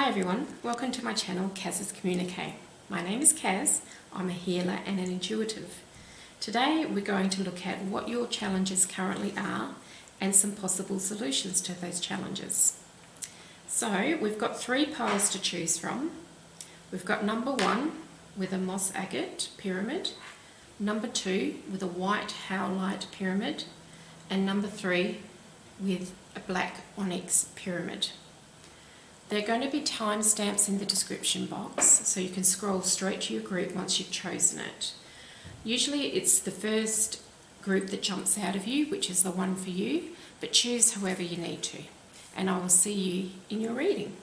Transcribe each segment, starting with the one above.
Hi everyone, welcome to my channel Kaz's Communicate. My name is Kaz, I'm a healer and an intuitive. Today we're going to look at what your challenges currently are and some possible solutions to those challenges. So we've got 3 piles to choose from. We've got number 1 with a moss agate pyramid, number 2 with a white howlite pyramid, and number 3 with a black onyx pyramid. There are going to be timestamps in the description box, so you can scroll straight to your group once you've chosen it. Usually it's the first group that jumps out of you, which is the one for you, but choose however you need to. And I will see you in your reading.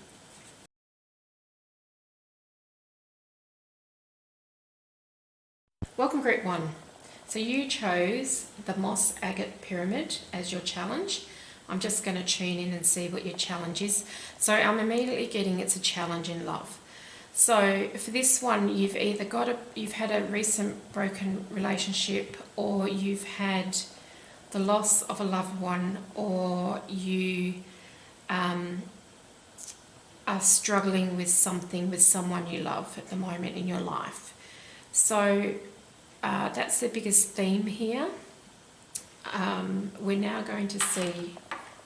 Welcome group 1. So you chose the moss agate pyramid as your challenge. I'm just going to tune in and see what your challenge is. So I'm immediately getting it's a challenge in love. So for this one, you've either you've had a recent broken relationship, or you've had the loss of a loved one, or you are struggling with something with someone you love at the moment in your life. So that's the biggest theme here. We're now going to see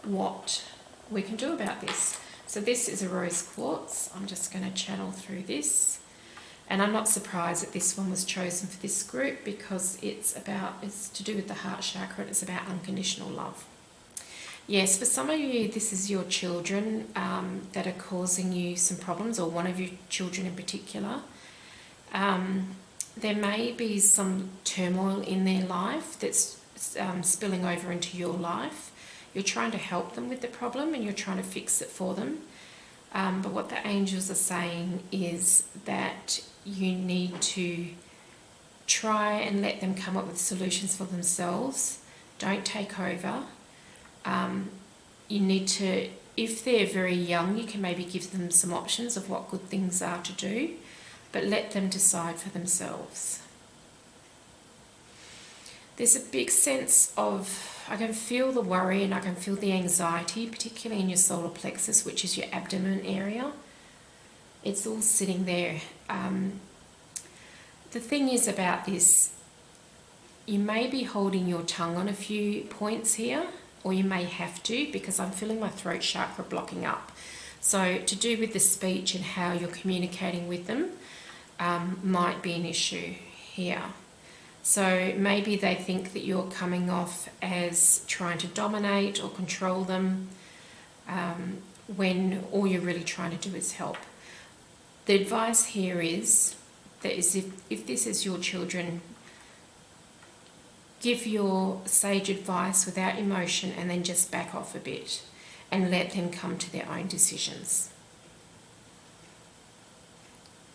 what we can do about this. So this is a rose quartz. I'm just going to channel through this, and I'm not surprised that this one was chosen for this group because it's to do with the heart chakra, and it's about unconditional love. Yes, for some of you this is your children that are causing you some problems, or one of your children in particular. There may be some turmoil in their life that's spilling over into your life. You're trying to help them with the problem and you're trying to fix it for them. But what the angels are saying is that you need to try and let them come up with solutions for themselves. Don't take over. You need to, if they're very young, you can maybe give them some options of what good things are to do, but let them decide for themselves. There's a big sense of, I can feel the worry and I can feel the anxiety, particularly in your solar plexus, which is your abdomen area. It's all sitting there. The thing is about this, you may be holding your tongue on a few points here, or you may have to, because I'm feeling my throat chakra blocking up. So to do with the speech and how you're communicating with them might be an issue here. So maybe they think that you're coming off as trying to dominate or control them, when all you're really trying to do is help. The advice here is that if this is your children, give your sage advice without emotion and then just back off a bit and let them come to their own decisions.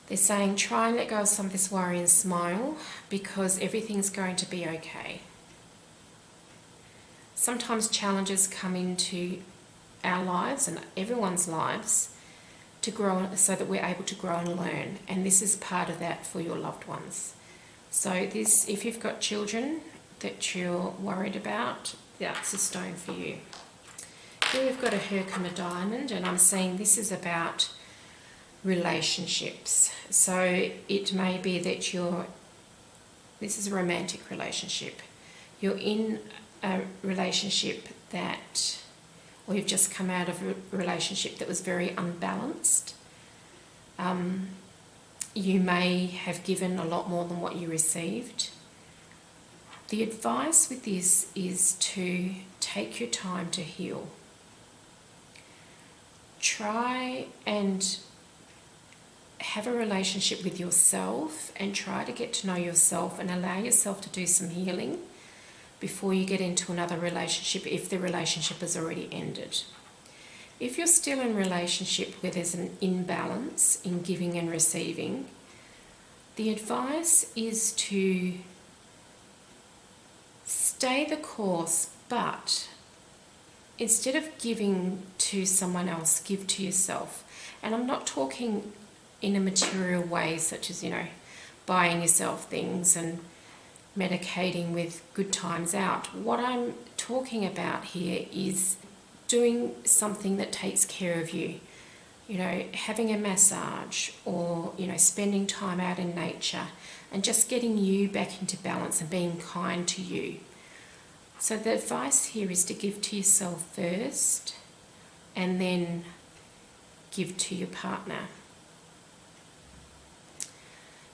They're saying try and let go of some of this worry and smile, because everything's going to be okay. Sometimes challenges come into our lives and everyone's lives to grow, so that we're able to grow and learn, and this is part of that for your loved ones. So this, if you've got children that you're worried about, that's a stone for you. Here we've got a Herkimer diamond, and I'm saying this is about relationships. So it may be that this is a romantic relationship. You're in a relationship or you've just come out of a relationship that was very unbalanced. You may have given a lot more than what you received. The advice with this is to take your time to heal. Try and have a relationship with yourself and try to get to know yourself and allow yourself to do some healing before you get into another relationship, if the relationship has already ended. If you're still in a relationship where there's an imbalance in giving and receiving, the advice is to stay the course, but instead of giving to someone else, give to yourself. And I'm not talking in a material way, such as, buying yourself things and medicating with good times out. What I'm talking about here is doing something that takes care of you. you know, having a massage, or, you know, spending time out in nature and just getting you back into balance and being kind to you. So the advice here is to give to yourself first and then give to your partner.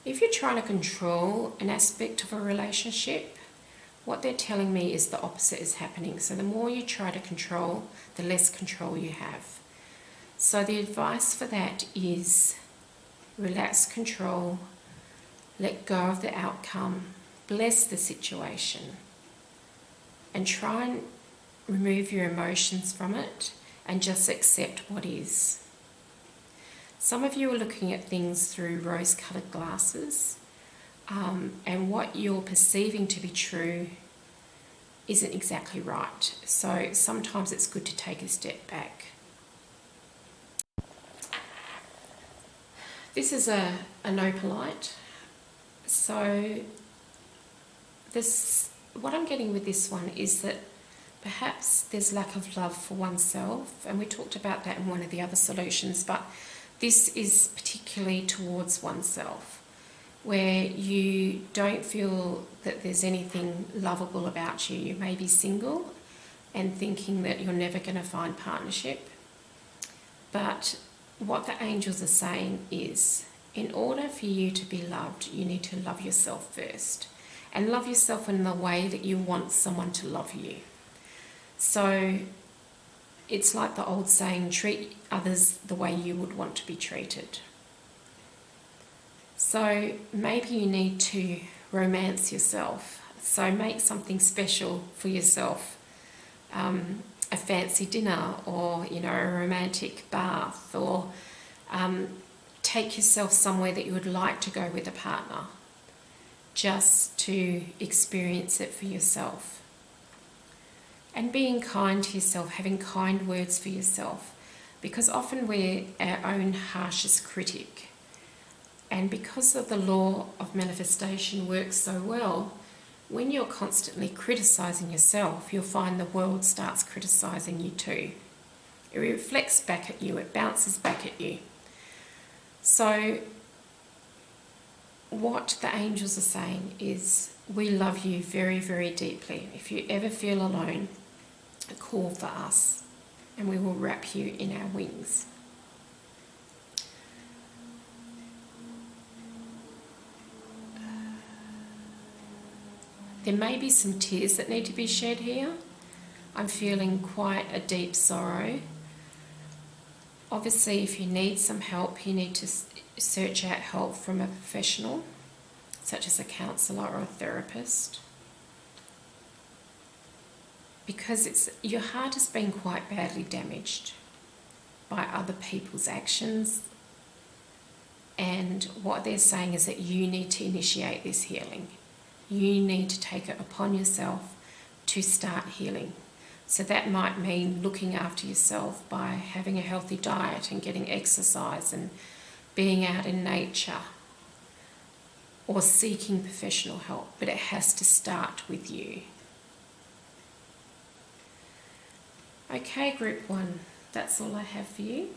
If you're trying to control an aspect of a relationship, what they're telling me is the opposite is happening. So the more you try to control, the less control you have. So the advice for that is relax control, let go of the outcome, bless the situation, and try and remove your emotions from it and just accept what is. Some of you are looking at things through rose-coloured glasses, and what you're perceiving to be true isn't exactly right. So sometimes it's good to take a step back. This is a nopalite. So what I'm getting with this one is that perhaps there's lack of love for oneself, and we talked about that in one of the other solutions, but this is particularly towards oneself, where you don't feel that there's anything lovable about you. You may be single and thinking that you're never going to find partnership, but what the angels are saying is, in order for you to be loved, you need to love yourself first, and love yourself in the way that you want someone to love you. So it's like the old saying, treat others the way you would want to be treated. So maybe you need to romance yourself. So make something special for yourself. A fancy dinner, or, you know, a romantic bath, or take yourself somewhere that you would like to go with a partner, just to experience it for yourself. And being kind to yourself, having kind words for yourself, because often we're our own harshest critic. And because of the law of manifestation works so well, when you're constantly criticising yourself, you'll find the world starts criticising you too. It reflects back at you, it bounces back at you. So what the angels are saying is, we love you very, very deeply. If you ever feel alone, call for us and we will wrap you in our wings. There may be some tears that need to be shed here. I'm feeling quite a deep sorrow. Obviously, if you need some help, you need to search out help from a professional, such as a counsellor or a therapist, because your heart has been quite badly damaged by other people's actions, and what they're saying is that you need to initiate this healing. You need to take it upon yourself to start healing. So that might mean looking after yourself by having a healthy diet and getting exercise and being out in nature, or seeking professional help, but it has to start with you. Okay, group 1, that's all I have for you.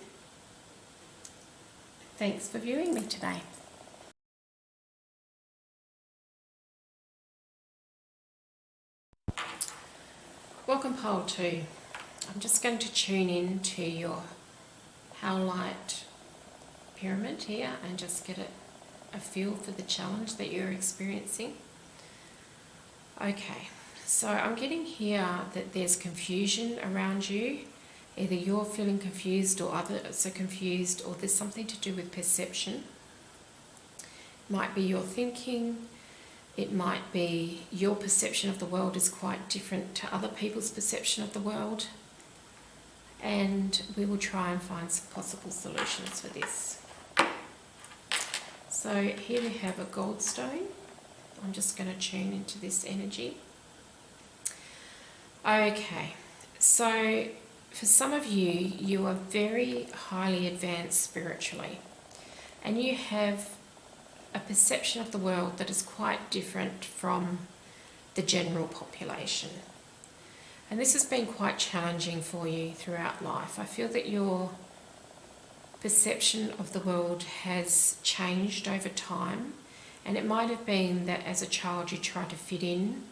Thanks for viewing me today. Welcome pole 2. I'm just going to tune in to your howlite pyramid here and just get a feel for the challenge that you're experiencing. Okay, so I'm getting here that there's confusion around you. Either you're feeling confused or others are confused, or there's something to do with perception. It might be your thinking. It might be your perception of the world is quite different to other people's perception of the world. And we will try and find some possible solutions for this. So here we have a gold stone. I'm just going to tune into this energy. Okay, so for some of you, you are very highly advanced spiritually, and you have a perception of the world that is quite different from the general population. And this has been quite challenging for you throughout life. I feel that you're perception of the world has changed over time, and it might have been that as a child you tried to fit in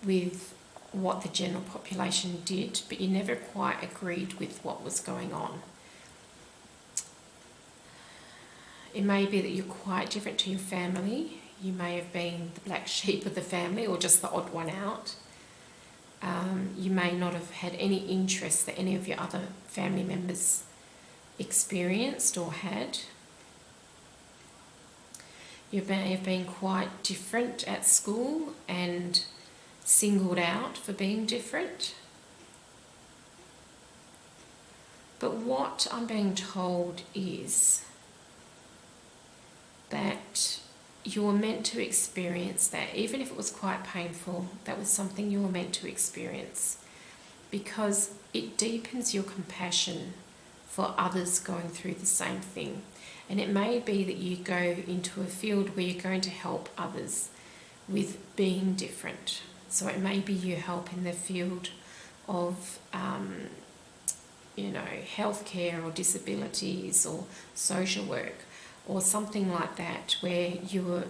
with what the general population did, but you never quite agreed with what was going on. It may be that you're quite different to your family. You may have been the black sheep of the family or just the odd one out. You may not have had any interest that any of your other family members experienced or had. You may have been quite different at school and singled out for being different. But what I'm being told is that you were meant to experience that, even if it was quite painful. That was something you were meant to experience, because it deepens your compassion for others going through the same thing. And it may be that you go into a field where you're going to help others with being different. So it may be you help in the field of healthcare or disabilities or social work or something like that, where you are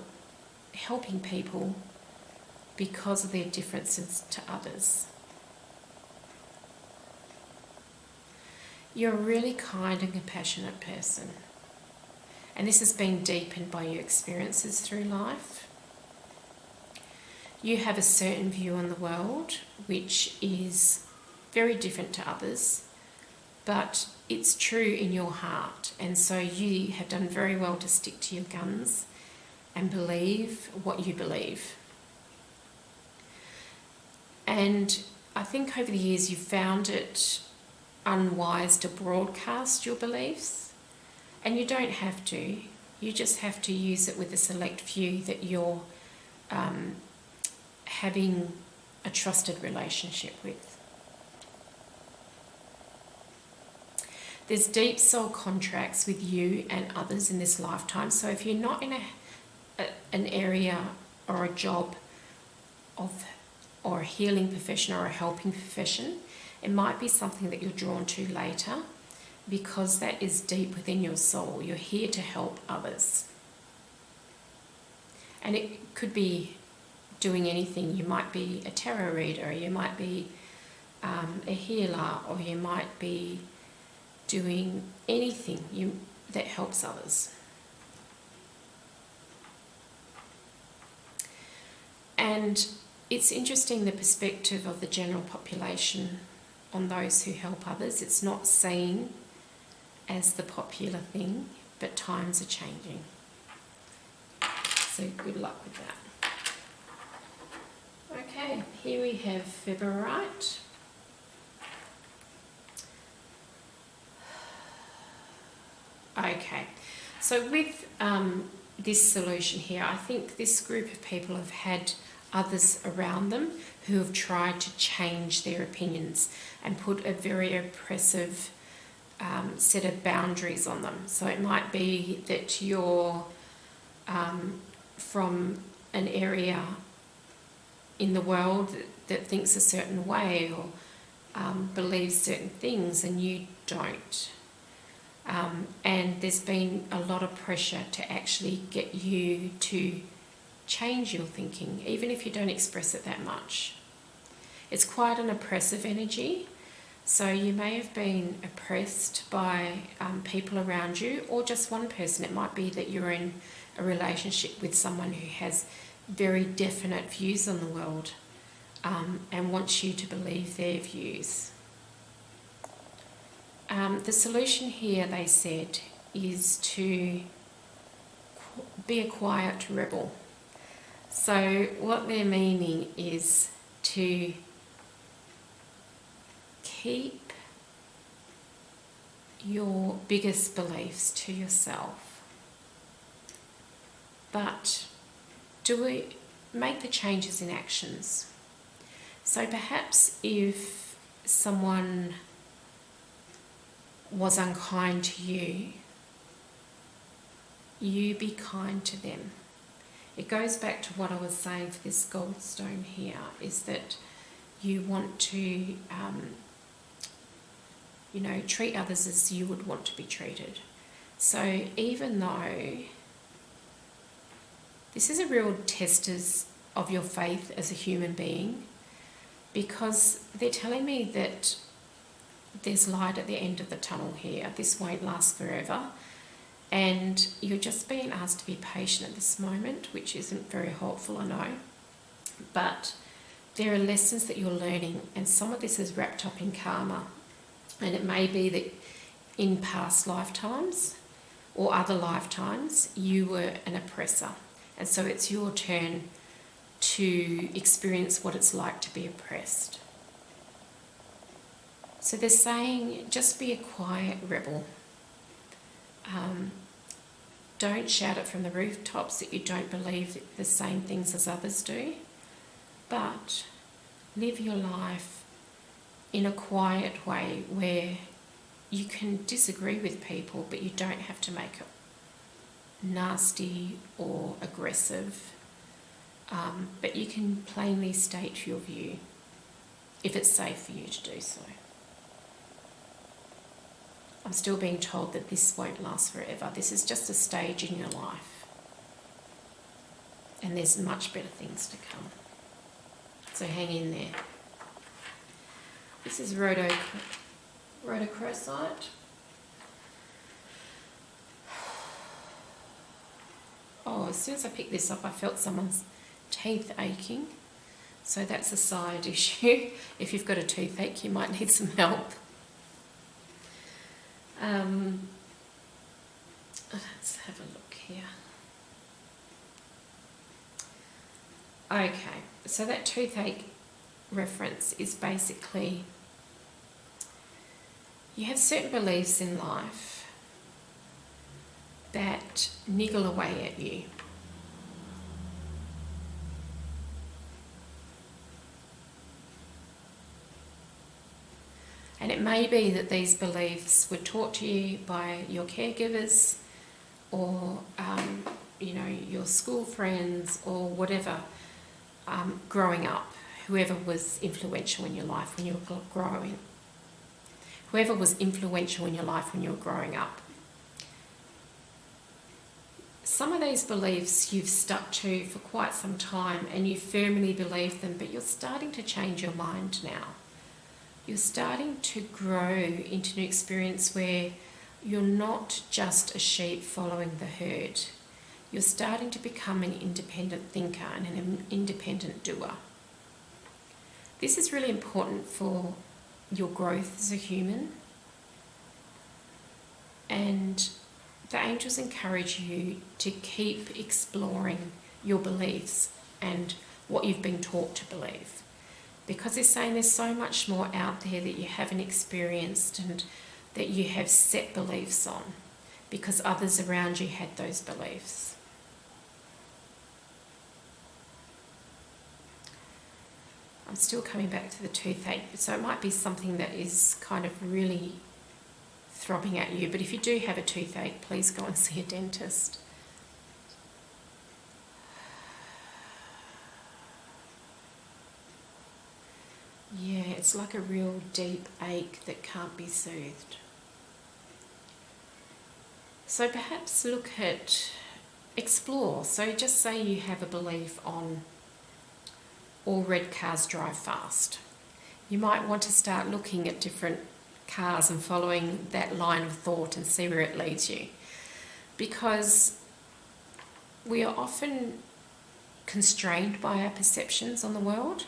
helping people because of their differences to others. You're a really kind and compassionate person, and this has been deepened by your experiences through life. You have a certain view on the world which is very different to others, but it's true in your heart, and so you have done very well to stick to your guns and believe what you believe. And I think over the years you've found it unwise to broadcast your beliefs, and you don't have to. You just have to use it with a select few that you're having a trusted relationship with. There's deep soul contracts with you and others in this lifetime. So if you're not in an area or a job or a healing profession or a helping profession, it might be something that you're drawn to later, because that is deep within your soul. You're here to help others. And it could be doing anything. You might be a tarot reader, you might be a healer, or you might be doing anything that helps others. And it's interesting, the perspective of the general population on those who help others. It's not seen as the popular thing, but times are changing. So good luck with that. Okay, here we have Februarite. Okay, so with this solution here, I think this group of people have had others around them who have tried to change their opinions and put a very oppressive set of boundaries on them. So it might be that you're from an area in the world that thinks a certain way or believes certain things and you don't. And there's been a lot of pressure to actually get you to change your thinking, even if you don't express it that much. It's quite an oppressive energy, so you may have been oppressed by people around you, or just one person. It might be that you're in a relationship with someone who has very definite views on the world and wants you to believe their views. The solution here, they said, is to be a quiet rebel. So what they're meaning is to keep your biggest beliefs to yourself, but make the changes in actions. So perhaps if someone was unkind to you, you be kind to them. It goes back to what I was saying for this goldstone here, is that you want to treat others as you would want to be treated. So even though this is a real test of your faith as a human being, because they're telling me that there's light at the end of the tunnel here. This won't last forever. And you're just being asked to be patient at this moment, which isn't very helpful, I know. But there are lessons that you're learning, and some of this is wrapped up in karma. And it may be that in past lifetimes or other lifetimes, you were an oppressor. And so it's your turn to experience what it's like to be oppressed. So they're saying, just be a quiet rebel. Don't shout it from the rooftops that you don't believe the same things as others do, but live your life in a quiet way where you can disagree with people, but you don't have to make it nasty or aggressive, but you can plainly state your view if it's safe for you to do so. I'm still being told that this won't last forever. This is just a stage in your life. And there's much better things to come. So hang in there. This is rhodochrosite. Oh, as soon as I picked this up, I felt someone's teeth aching. So that's a side issue. If you've got a toothache, you might need some help. Let's have a look here. Okay, so that toothache reference is basically you have certain beliefs in life that niggle away at you. And it may be that these beliefs were taught to you by your caregivers or, your school friends or whatever, growing up, whoever was influential in your life when you were growing. Whoever was influential in your life when you were growing up. Some of these beliefs you've stuck to for quite some time and you firmly believe them, but you're starting to change your mind now. You're starting to grow into an experience where you're not just a sheep following the herd. You're starting to become an independent thinker and an independent doer. This is really important for your growth as a human. And the angels encourage you to keep exploring your beliefs and what you've been taught to believe. Because they're saying there's so much more out there that you haven't experienced and that you have set beliefs on because others around you had those beliefs. I'm still coming back to the toothache, so it might be something that is kind of really throbbing at you, but if you do have a toothache, please go and see a dentist. Yeah, it's like a real deep ache that can't be soothed. So perhaps explore. So just say you have a belief on all red cars drive fast. You might want to start looking at different cars and following that line of thought and see where it leads you. Because we are often constrained by our perceptions on the world.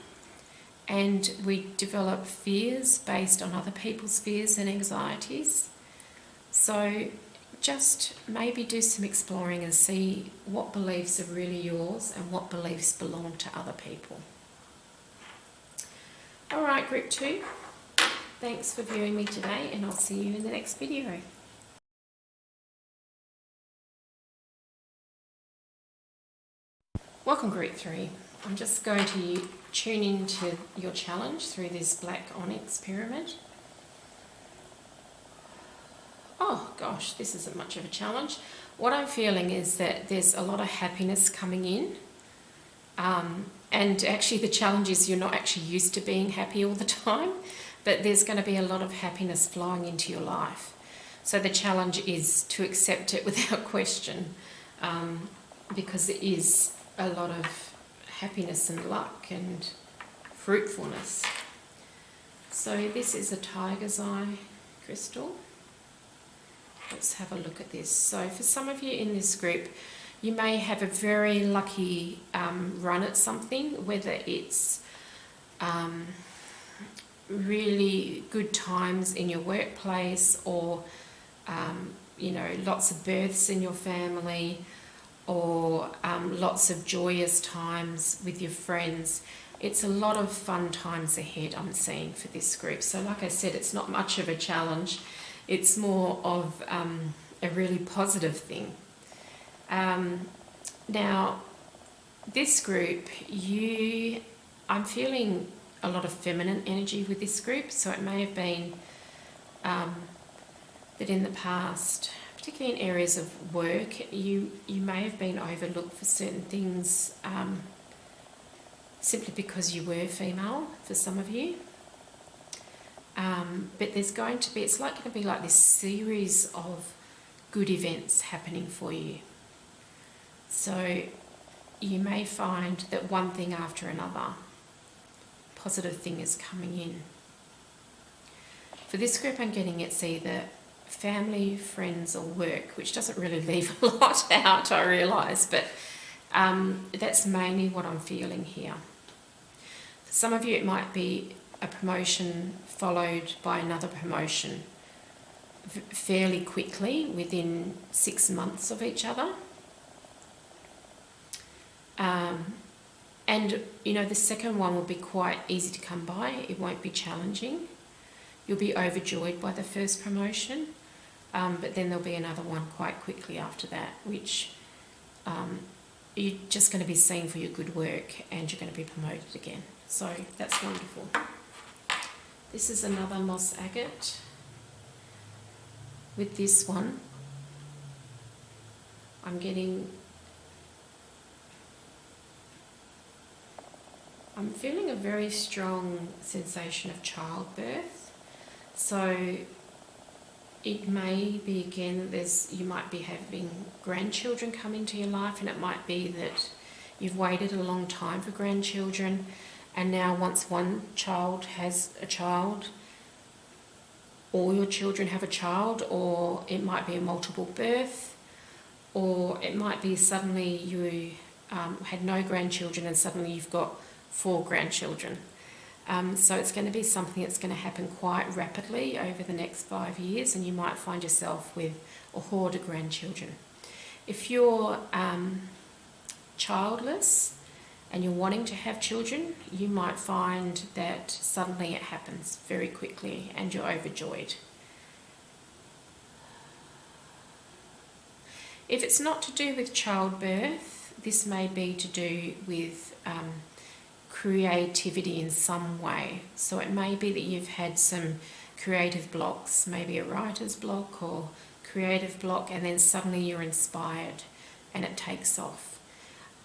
And we develop fears based on other people's fears and anxieties. So just maybe do some exploring and see what beliefs are really yours and what beliefs belong to other people. All right, Group 2. Thanks for viewing me today, and I'll see you in the next video. Welcome, Group 3. I'm just going to tune into your challenge through this black onyx pyramid. Oh gosh, this isn't much of a challenge. What I'm feeling is that there's a lot of happiness coming in. And actually the challenge is you're not actually used to being happy all the time, but there's going to be a lot of happiness flowing into your life. So the challenge is to accept it without question, because it is a lot of happiness and luck and fruitfulness. So this is a tiger's eye crystal. Let's have a look at this. So for some of you in this group, you may have a very lucky run at something, whether it's really good times in your workplace, or lots of births in your family, or lots of joyous times with your friends. It's a lot of fun times ahead, I'm seeing, for this group. So like I said, it's not much of a challenge. It's more of a really positive thing. Now, this group, I'm feeling a lot of feminine energy with this group. So it may have been that in the past, particularly in areas of work, you may have been overlooked for certain things, simply because you were female for some of you. But there's going to be, it's like going to be like this series of good events happening for you. So you may find that one thing after another, positive thing is coming in. For this group, I'm getting it's either family, friends, or work, which doesn't really leave a lot out, I realise, but that's mainly what I'm feeling here. For some of you, it might be a promotion followed by another promotion fairly quickly, within 6 months of each other. And the second one will be quite easy to come by. It won't be challenging. You'll be overjoyed by the first promotion, but then there'll be another one quite quickly after that, which you're just going to be seen for your good work, and you're going to be promoted again. So that's wonderful. This is another moss agate. With this one, I'm feeling a very strong sensation of childbirth. So it may be, again, you might be having grandchildren come into your life, and it might be that you've waited a long time for grandchildren, and now once one child has a child, all your children have a child, or it might be a multiple birth, or it might be suddenly you had no grandchildren and suddenly you've got 4 grandchildren. So it's going to be something that's going to happen quite rapidly over the next 5 years, and you might find yourself with a horde of grandchildren. If you're childless and you're wanting to have children, you might find that suddenly it happens very quickly and you're overjoyed. If it's not to do with childbirth, this may be to do with creativity in some way. So it may be that you've had some creative blocks, maybe a writer's block or creative block, and then suddenly you're inspired and it takes off.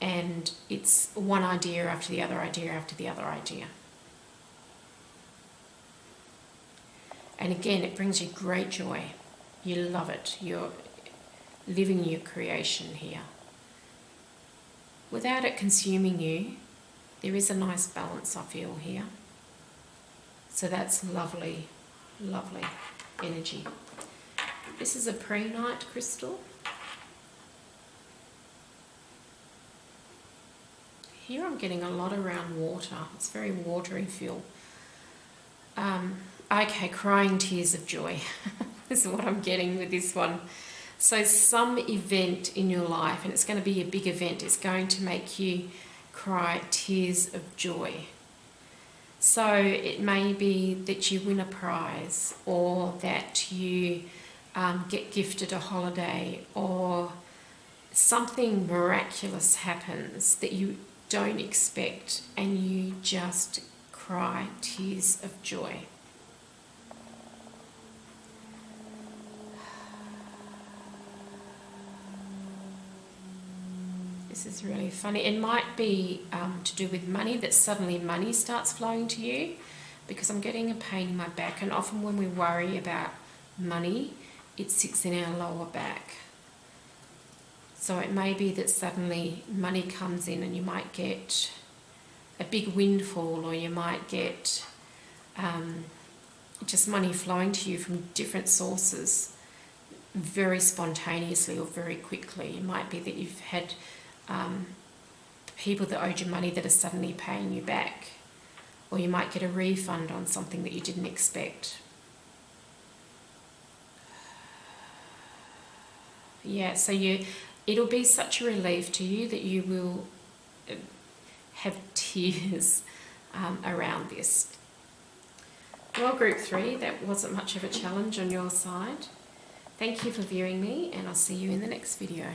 And it's one idea after the other idea after the other idea. And again, it brings you great joy. You love it. You're living your creation here. Without it consuming you, there is a nice balance, I feel, here. So that's lovely, lovely energy. This is a prehnite crystal. Here I'm getting a lot around water. It's very watery feel. Okay, crying tears of joy. This is what I'm getting with this one. So some event in your life, and it's going to be a big event, it's going to make you cry tears of joy. So it may be that you win a prize, or that you get gifted a holiday, or something miraculous happens that you don't expect, and you just cry tears of joy. This is really funny. It might be to do with money, that suddenly money starts flowing to you, because I'm getting a pain in my back, and often when we worry about money, it sits in our lower back. So it may be that suddenly money comes in and you might get a big windfall, or you might get just money flowing to you from different sources very spontaneously or very quickly. It might be that you've had people that owed you money that are suddenly paying you back, or you might get a refund on something that you didn't expect. Yeah, so it'll be such a relief to you that you will have tears around this. Well, Group 3, that wasn't much of a challenge on your side. Thank you for viewing me, and I'll see you in the next video.